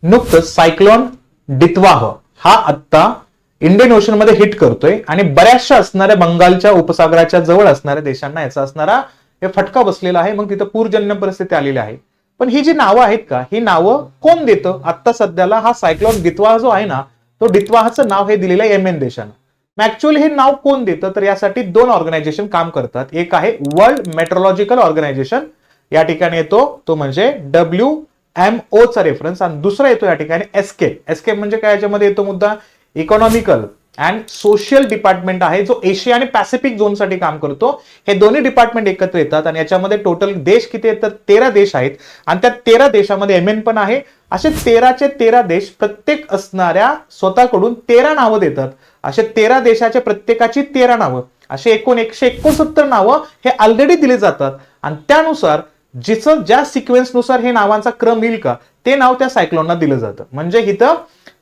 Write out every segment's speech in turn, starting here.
नुकतंच सायक्लोन डित्वाह हा आत्ता इंडियन ओशन मध्ये हिट करतोय आणि बऱ्याचशा असणाऱ्या बंगालच्या उपसागराच्या जवळ असणाऱ्या देशांना याचा असणारा हे फटका बसलेला आहे. मग तिथं पूरजन्य परिस्थिती आलेली आहे. पण ही जी नावं आहेत का, ही नावं कोण देतं? आता सध्याला हा सायक्लोन डित्वाह जो आहे ना, तो डित्वाहचं नाव हे दिलेलं आहे येमेन देशानं. मग ऍक्च्युअली हे नाव कोण देतं? तर यासाठी दोन ऑर्गनायझेशन काम करतात. एक आहे वर्ल्ड मेट्रोलॉजिकल ऑर्गनायझेशन, या ठिकाणी येतो तो म्हणजे WMO चा रेफरन्स, आणि दुसरा येतो या ठिकाणी एस्केप म्हणजे काय, याच्यामध्ये येतो मुद्दा इकॉनॉमिकल अँड सोशल डिपार्टमेंट आहे, जो एशिया आणि पॅसिफिक झोन साठी काम करतो. हे दोन्ही डिपार्टमेंट एकत्र येतात आणि याच्यामध्ये टोटल देश किती आहेत? तर 13 देश आहेत आणि त्या 13 देशामध्ये येमेन पण आहे. असे 13चे 13 देश प्रत्येक असणाऱ्या स्वतःकडून 13 नावं देतात. असे 13 देशाच्या प्रत्येकाची 13 नावं, असे एकूण 169 नावं हे ऑलरेडी दिले जातात आणि त्यानुसार जिचं ज्या सिक्वेन्सनुसार हे नावांचा क्रम येईल का, ते नाव त्या सायक्लोनला दिलं जातं. म्हणजे इथं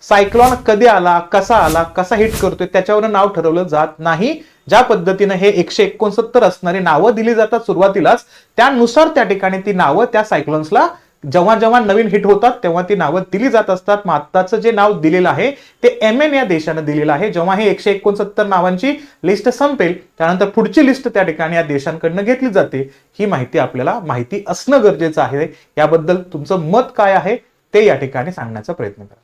सायक्लोन कधी आला, कसा हिट करतोय त्याच्यावर नाव ठरवलं जात नाही. ज्या पद्धतीने हे 169 असणारी नावं दिली जातात सुरुवातीलाच, त्यानुसार त्या ठिकाणी ती नावं त्या सायक्लोन्सला जेव्हा जेव्हा नवीन हिट होतात तेव्हा ती नावं दिली जात असतात. मग आत्ताचं जे नाव दिलेलं आहे ते येमेन या देशानं दिलेलं आहे. जेव्हा हे 169 नावांची लिस्ट संपेल त्यानंतर पुढची लिस्ट त्या ठिकाणी या देशांकडनं घेतली जाते. ही माहिती आपल्याला माहिती असणं गरजेचं आहे. याबद्दल तुमचं मत काय आहे ते या ठिकाणी सांगण्याचा प्रयत्न करा.